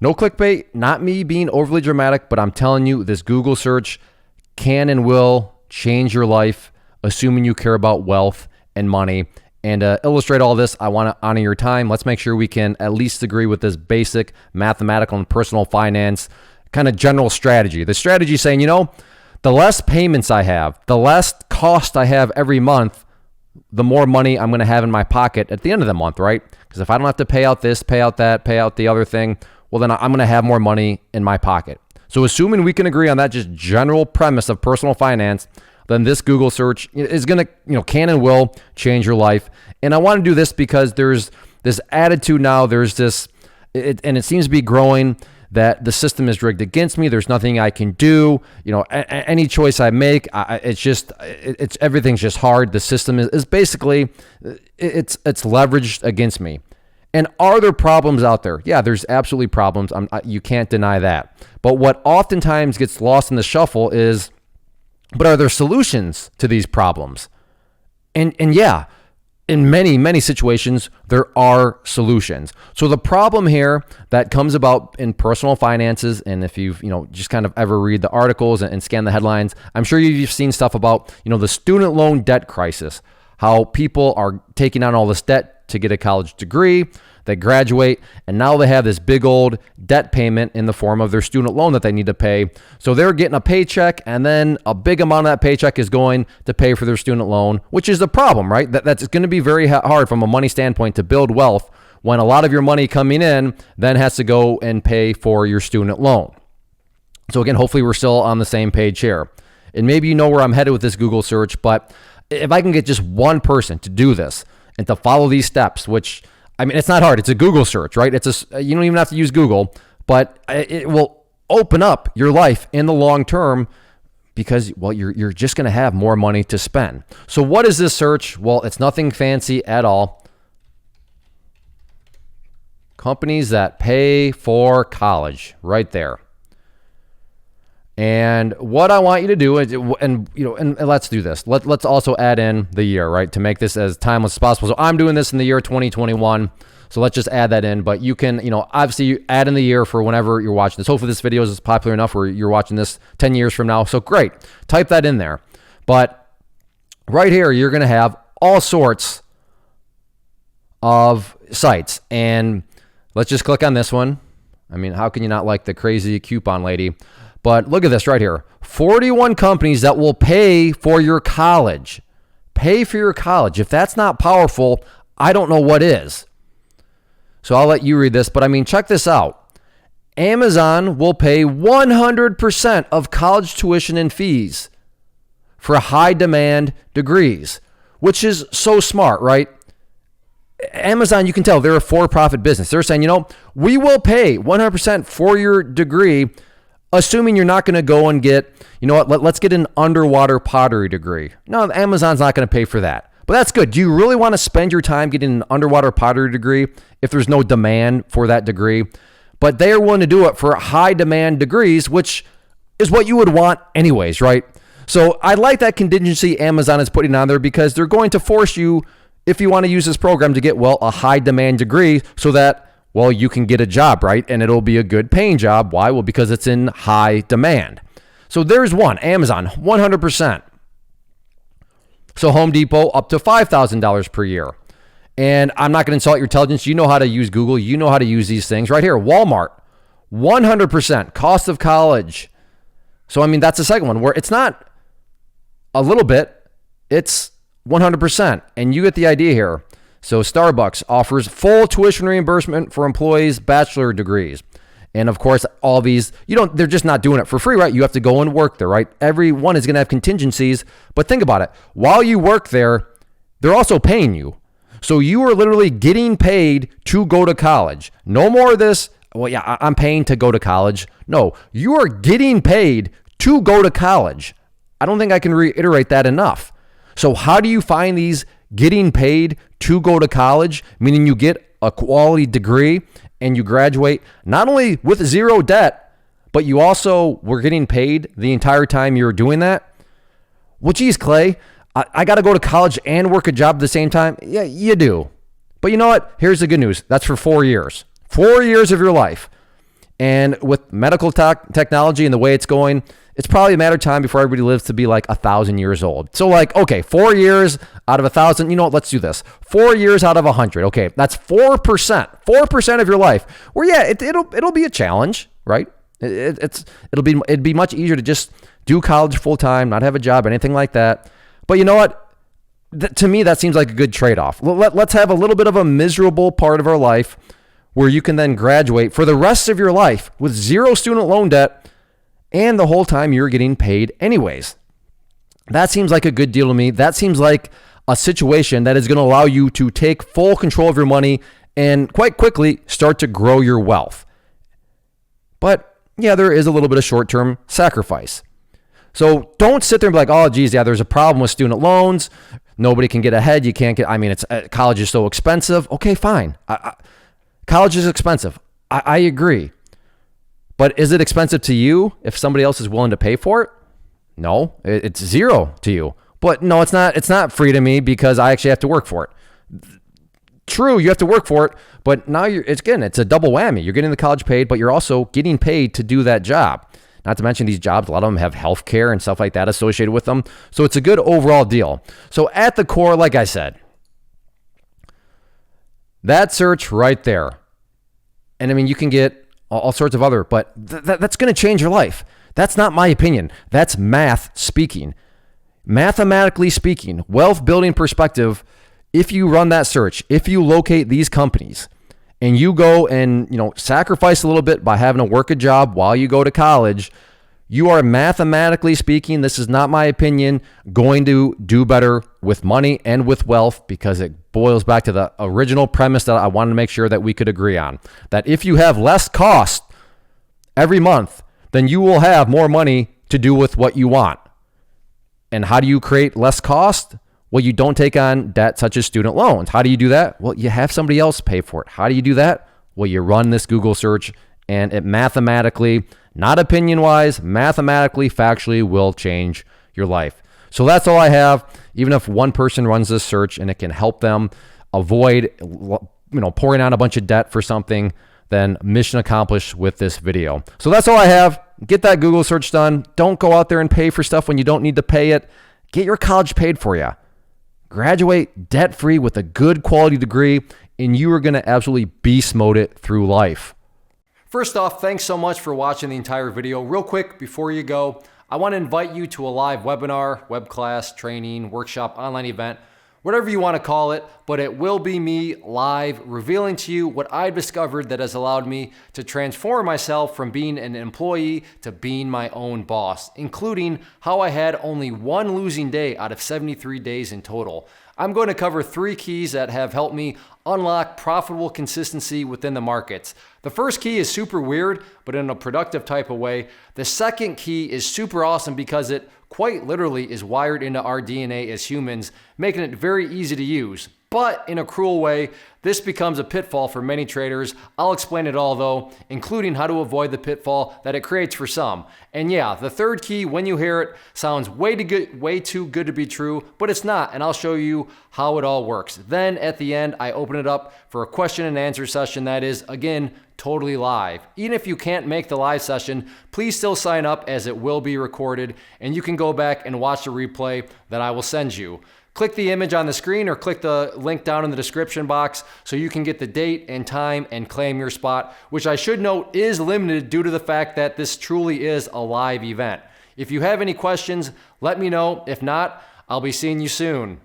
No clickbait, not me being overly dramatic, but I'm telling you, this Google search can and will change your life, assuming you care about wealth and money. And to illustrate all this, I want to honor your time. Let's make sure we can at least agree with this basic mathematical and personal finance kind of general strategy. The strategy saying, the less payments I have, the less cost I have every month, the more money I'm going to have in my pocket at the end of the month, right? Because if I don't have to pay out this, pay out that, pay out the other thing, well, then I'm going to have more money in my pocket. So assuming we can agree on that just general premise of personal finance, then this Google search is going to, can and will change your life. And I want to do this because there's this attitude now, there's this, and it seems to be growing, that the system is rigged against me. There's nothing I can do. Any choice I make, it's everything's just hard. The system is basically, it's leveraged against me. And are there problems out there? Yeah, there's absolutely problems. You can't deny that. But what oftentimes gets lost in the shuffle is, but are there solutions to these problems? And yeah, in many, many situations, there are solutions. So the problem here that comes about in personal finances, and if you've, just kind of ever read the articles and scan the headlines, I'm sure you've seen stuff about, the student loan debt crisis, how people are taking on all this debt to get a college degree. They graduate, and now they have this big old debt payment in the form of their student loan that they need to pay. So they're getting a paycheck, and then a big amount of that paycheck is going to pay for their student loan, which is the problem, right? That's going to be very hard from a money standpoint to build wealth when a lot of your money coming in then has to go and pay for your student loan. So again, hopefully we're still on the same page here. And maybe you know where I'm headed with this Google search, but if I can get just one person to do this and to follow these steps, which, it's not hard. It's a Google search, right? You don't even have to use Google, but it will open up your life in the long term because, well, you're just going to have more money to spend. So what is this search? Well, it's nothing fancy at all. Companies that pay for college, right there. And what I want you to do is, and let's do this. Let's also add in the year, right, to make this as timeless as possible. So I'm doing this in the year 2021. So let's just add that in. But you can, obviously you add in the year for whenever you're watching this. Hopefully this video is popular enough where you're watching this 10 years from now. So great, type that in there. But right here, you're going to have all sorts of sites. And let's just click on this one. How can you not like the crazy coupon lady? But look at this right here. 41 companies that will pay for your college. Pay for your college. If that's not powerful, I don't know what is. So I'll let you read this, but check this out. Amazon will pay 100% of college tuition and fees for high demand degrees, which is so smart, right? Amazon, you can tell they're a for-profit business. They're saying, we will pay 100% for your degree, assuming you're not going to go and get, let's get an underwater pottery degree. No, Amazon's not going to pay for that. But that's good. Do you really want to spend your time getting an underwater pottery degree if there's no demand for that degree? But they are willing to do it for high demand degrees, which is what you would want anyways, right? So I like that contingency Amazon is putting on there because they're going to force you, if you want to use this program, to get, a high demand degree so that, you can get a job, right? And it'll be a good paying job. Why? Well, because it's in high demand. So there's one, Amazon, 100%. So Home Depot, up to $5,000 per year. And I'm not going to insult your intelligence. You know how to use Google. You know how to use these things. Right here, Walmart, 100% cost of college. So, that's the second one where it's not a little bit, it's 100%. And you get the idea here. So Starbucks offers full tuition reimbursement for employees' bachelor degrees. And of course, all these, they're just not doing it for free, right? You have to go and work there, right? Everyone is going to have contingencies. But think about it. While you work there, they're also paying you. So you are literally getting paid to go to college. No more of this, I'm paying to go to college. No, you are getting paid to go to college. I don't think I can reiterate that enough. So how do you find these getting paid to go to college, meaning you get a quality degree and you graduate not only with zero debt, but you also were getting paid the entire time you were doing that? Well, geez, Clay, I got to go to college and work a job at the same time? Yeah, you do. But you know what? Here's the good news. That's for 4 years. 4 years of your life. And with medical technology and the way it's going, it's probably a matter of time before everybody lives to be like 1,000 years old. So like, okay, 4 years out of 1,000, you know what, let's do this. 4 years out of 100. Okay, that's 4% of your life. Well, yeah, it'll be a challenge, right? It'd be much easier to just do college full time, not have a job, anything like that. But you know what? To me, that seems like a good trade-off. Let's have a little bit of a miserable part of our life where you can then graduate for the rest of your life with zero student loan debt, and the whole time you're getting paid anyways. That seems like a good deal to me. That seems like a situation that is going to allow you to take full control of your money and quite quickly start to grow your wealth. But yeah, there is a little bit of short-term sacrifice. So don't sit there and be like, oh, geez, yeah, there's a problem with student loans. Nobody can get ahead. You can't get, college is so expensive. Okay, fine. College is expensive. I agree. But is it expensive to you if somebody else is willing to pay for it? No, it's zero to you. But no, it's not. It's not free to me because I actually have to work for it. True, you have to work for it, but now it's a double whammy. You're getting the college paid, but you're also getting paid to do that job. Not to mention these jobs, a lot of them have health care and stuff like that associated with them. So it's a good overall deal. So at the core, like I said, that search right there. And I mean, you can get all sorts of other, but that's going to change your life. That's not my opinion. That's math speaking. Mathematically speaking, wealth building perspective, if you run that search, if you locate these companies and you go and, sacrifice a little bit by having to work a job while you go to college, you are mathematically speaking, this is not my opinion, going to do better with money and with wealth because it boils back to the original premise that I wanted to make sure that we could agree on. That if you have less cost every month, then you will have more money to do with what you want. And how do you create less cost? Well, you don't take on debt such as student loans. How do you do that? Well, you have somebody else pay for it. How do you do that? Well, you run this Google search and it mathematically, not opinion-wise, mathematically, factually will change your life. So that's all I have. Even if one person runs this search and it can help them avoid, pouring out a bunch of debt for something, then mission accomplished with this video. So that's all I have. Get that Google search done. Don't go out there and pay for stuff when you don't need to pay it. Get your college paid for you. Graduate debt-free with a good quality degree, and you are going to absolutely beast mode it through life. First off, thanks so much for watching the entire video. Real quick, before you go, I want to invite you to a live webinar, web class, training, workshop, online event, whatever you want to call it, but it will be me live revealing to you what I've discovered that has allowed me to transform myself from being an employee to being my own boss, including how I had only one losing day out of 73 days in total. I'm going to cover 3 keys that have helped me unlock profitable consistency within the markets. The first key is super weird, but in a productive type of way. The second key is super awesome because it quite literally is wired into our DNA as humans, making it very easy to use. But in a cruel way, this becomes a pitfall for many traders. I'll explain it all though, including how to avoid the pitfall that it creates for some. And yeah, the third key, when you hear it, sounds way too good to be true, but it's not, and I'll show you how it all works. Then at the end, I open it up for a question and answer session that is, again, totally live. Even if you can't make the live session, please still sign up as it will be recorded, and you can go back and watch the replay that I will send you. Click the image on the screen or click the link down in the description box so you can get the date and time and claim your spot, which I should note is limited due to the fact that this truly is a live event. If you have any questions, let me know. If not, I'll be seeing you soon.